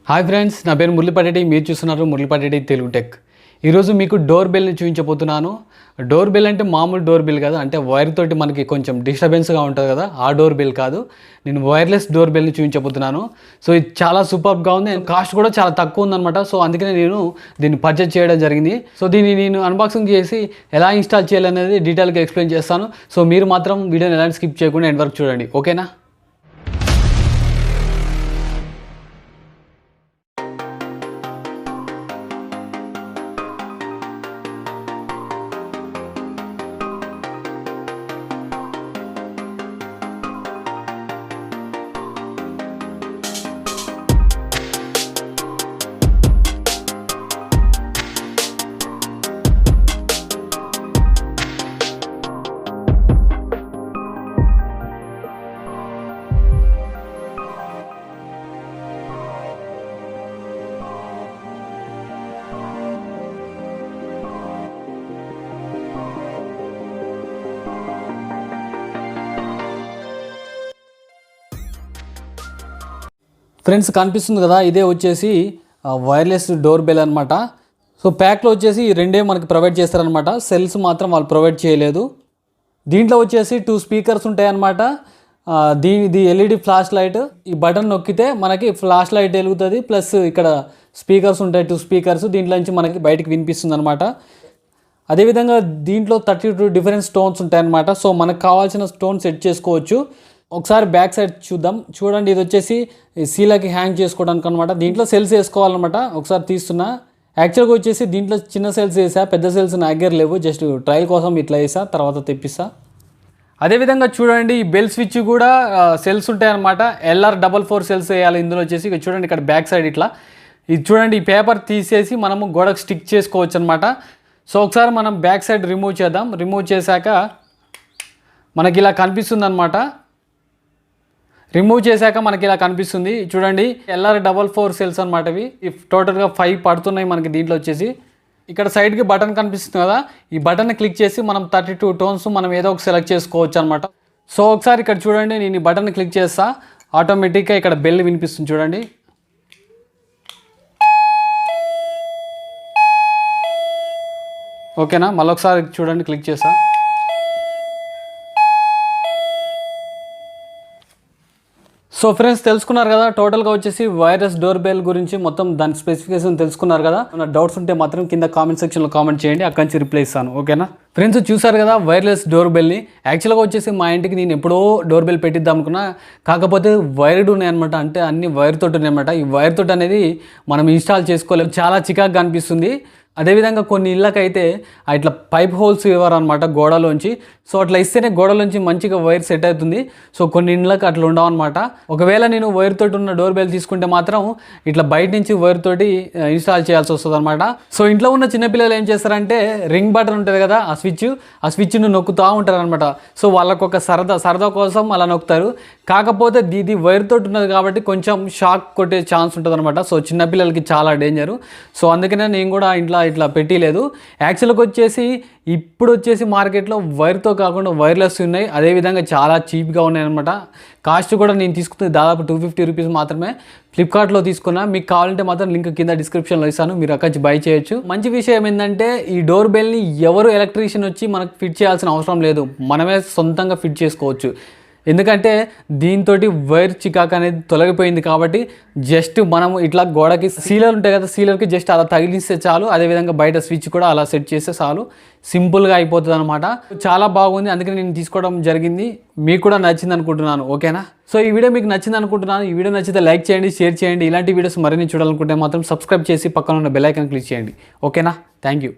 Hi friends, నా పేరు మురళిపటేటి. మీరు చూస్తున్నారు మురళిపటేటి తెలుగు టెక్. ఈరోజు మీకు డోర్ బెల్ని చూపించబోతున్నాను. డోర్ బెల్ అంటే మామూలు డోర్ బెల్ కాదు, అంటే వైర్ తోటి మనకి కొంచెం డిస్టర్బెన్స్గా ఉంటుంది కదా, ఆ డోర్ బెల్ కాదు. నేను వైర్లెస్ డోర్ బెల్ని చూపించబోతున్నాను. సో ఇది చాలా సూపర్గా ఉంది, కాస్ట్ కూడా చాలా తక్కువ ఉందన్నమాట. సో అందుకనే నేను దీన్ని పర్చేజ్ చేయడం జరిగింది. సో దీన్ని నేను అన్బాక్సింగ్ చేసి ఎలా ఇన్స్టాల్ చేయాలనేది డీటెయిల్గా ఎక్స్ప్లెయిన్ చేస్తాను. సో మీరు మాత్రం వీడియోని ఎలాంటి స్కిప్ చేయకుండా ఎండ్ వరకు చూడండి, ఓకేనా? ఫ్రెండ్స్ కనిపిస్తుంది కదా, ఇదే వచ్చేసి వైర్లెస్ డోర్ బెల్ అనమాట. సో ప్యాక్లో వచ్చేసి రెండే మనకి ప్రొవైడ్ చేస్తారనమాట. సెల్స్ మాత్రం వాళ్ళు ప్రొవైడ్ చేయలేదు. దీంట్లో వచ్చేసి 2 స్పీకర్స్ ఉంటాయన్నమాట. దీని ఎల్ఈడి ఫ్లాష్ లైట్, ఈ బటన్ నొక్కితే మనకి ఫ్లాష్ లైట్ వెలుగుతుంది. ప్లస్ ఇక్కడ స్పీకర్స్ ఉంటాయి, 2 స్పీకర్స్. దీంట్లో నుంచి మనకి బయటకు వినిపిస్తుంది అనమాట. అదేవిధంగా దీంట్లో 32 డిఫరెంట్ స్టోన్స్ ఉంటాయన్నమాట. సో మనకు కావాల్సిన స్టోన్ సెట్ చేసుకోవచ్చు. ఒకసారి బ్యాక్ సైడ్ చూద్దాం. చూడండి, ఇది వచ్చేసి సీలకి హ్యాంగ్ చేసుకోవడానికి అనమాట. దీంట్లో సెల్స్ వేసుకోవాలన్నమాట. ఒకసారి తీస్తున్నా. యాక్చువల్గా వచ్చేసి దీంట్లో చిన్న సెల్స్ వేసా, పెద్ద సెల్స్ నా దగ్గర లేవు. జస్ట్ ట్రయల్ కోసం ఇట్లా వేసా, తర్వాత తెప్పిస్తా. అదేవిధంగా చూడండి, ఈ బెల్ స్విచ్ కూడా సెల్స్ ఉంటాయన్నమాట. LR44 సెల్స్ వేయాలి ఇందులో వచ్చేసి. ఇక చూడండి, ఇక్కడ బ్యాక్ సైడ్ ఇట్లా ఇది చూడండి, ఈ పేపర్ తీసేసి మనము గోడకు స్టిక్ చేసుకోవచ్చు అనమాట. సో ఒకసారి మనం బ్యాక్ సైడ్ రిమూవ్ చేద్దాం. రిమూవ్ చేశాక మనకి ఇలా కనిపిస్తుంది అనమాట. రిమూవ్ చేశాక మనకి ఇలా కనిపిస్తుంది చూడండి. LR44 సెల్స్ అనమాట. ఇవి టోటల్గా 5 పడుతున్నాయి మనకి దీంట్లో వచ్చేసి. ఇక్కడ సైడ్కి బటన్ కనిపిస్తుంది కదా, ఈ బటన్ని క్లిక్ చేసి మనం 32 టోన్స్ మనం ఏదో ఒక సెలెక్ట్ చేసుకోవచ్చు అనమాట. సో ఒకసారి ఇక్కడ చూడండి, నేను ఈ బటన్ని క్లిక్ చేస్తా, ఆటోమేటిక్గా ఇక్కడ బెల్ వినిపిస్తుంది చూడండి. ఓకేనా? మళ్ళీ ఒకసారి చూడండి, క్లిక్ చేస్తా. సో ఫ్రెండ్స్, తెలుసుకున్నారు కదా టోటల్గా వచ్చేసి వైర్లెస్ డోర్ బెల్ గురించి మొత్తం దాని స్పెసిఫికేషన్ తెలుసుకున్నారు కదా. నా డౌట్స్ ఉంటే మాత్రం కింద కామెంట్ సెక్షన్లో కామెంట్ చేయండి, అక్కడి నుంచి రిప్లై ఇస్తాను, ఓకేనా? ఫ్రెండ్స్ చూసారు కదా వైర్లెస్ డోర్ బెల్ని. యాక్చువల్గా వచ్చేసి మా ఇంటికి నేను ఎప్పుడో డోర్ బెల్ పెట్టిద్దాం అనుకున్నా, కాకపోతే వైర్డ్ ఉన్నాయన్నమాట. అంటే అన్ని వైర్ తోటి ఉన్నాయన్నమాట. ఈ వైర్ తోటి అనేది మనం ఇన్స్టాల్ చేసుకోలేము, చాలా చికాక్గా అనిపిస్తుంది. అదేవిధంగా కొన్ని ఇళ్ళకైతే ఇట్లా పైప్ హోల్స్ ఇవ్వరు అనమాట గోడలోంచి. సో అట్లా ఇస్తేనే గోడలోంచి మంచిగా వైర్ సెట్ అవుతుంది. సో కొన్ని ఇళ్ళకి అట్లా ఉండవు అనమాట. ఒకవేళ నేను వైర్ తోటి ఉన్న డోర్ బెల్ తీసుకుంటే మాత్రం ఇట్లా బయట నుంచి వైర్ తోటి ఇన్స్టాల్ చేయాల్సి వస్తుంది అనమాట. సో ఇంట్లో ఉన్న చిన్నపిల్లలు ఏం చేస్తారంటే రింగ్ బటన్ ఉంటుంది కదా, ఆ స్విచ్ను నొక్కుతూ ఉంటారు అనమాట. సో వాళ్ళకు ఒక సరదా కోసం అలా నొక్కుతారు. కాకపోతే ఇది వైర్ తోటి ఉన్నది కాబట్టి కొంచెం షాక్ కొట్టే ఛాన్స్ ఉంటుంది అనమాట. సో చిన్నపిల్లలకి చాలా డేంజరు. సో అందుకనే నేను కూడా ఇంట్లో ఇట్లా పెట్టలేదు. యాక్చువల్గా వచ్చేసి ఇప్పుడు వచ్చేసి మార్కెట్లో వైర్తో కాకుండా వైర్లెస్ ఉన్నాయి. అదేవిధంగా చాలా చీప్గా ఉన్నాయి అనమాట. కాస్ట్ కూడా నేను తీసుకుంది దాదాపు 250 రూపీస్ మాత్రమే. ఫ్లిప్కార్ట్లో తీసుకున్నా. మీకు కావాలంటే మాత్రం లింక్ కింద డిస్క్రిప్షన్లో ఇస్తాను, మీరు అక్కడి నుంచి బై చేయొచ్చు. మంచి విషయం ఏంటంటే ఈ డోర్ బెల్ని ఎవరు ఎలక్ట్రీషియన్ వచ్చి మనకు ఫిట్ చేయాల్సిన అవసరం లేదు, మనమే సొంతంగా ఫిట్ చేసుకోవచ్చు. ఎందుకంటే దీంతో వైర్ చికాక్ అనేది తొలగిపోయింది కాబట్టి జస్ట్ మనం ఇట్లా గోడకి సీలర్ ఉంటాయి కదా, సీలర్కి జస్ట్ అలా తగిలిస్తే చాలు. అదేవిధంగా బయట స్విచ్ కూడా అలా సెట్ చేస్తే చాలు, సింపుల్గా అయిపోతుంది అనమాట. చాలా బాగుంది, అందుకని నేను తీసుకోవడం జరిగింది. మీకు కూడా నచ్చింది అనుకుంటున్నాను, ఓకేనా? సో ఈ వీడియో మీకు నచ్చింది అనుకుంటున్నాను. ఈ వీడియో నచ్చితే లైక్ చేయండి, షేర్ చేయండి. ఇలాంటి వీడియోస్ మరిన్ని చూడాలనుకుంటే మాత్రం సబ్స్క్రైబ్ చేసి పక్కన ఉన్న బెల్ ఐకాన్ క్లిక్ చేయండి, ఓకేనా? Thank you.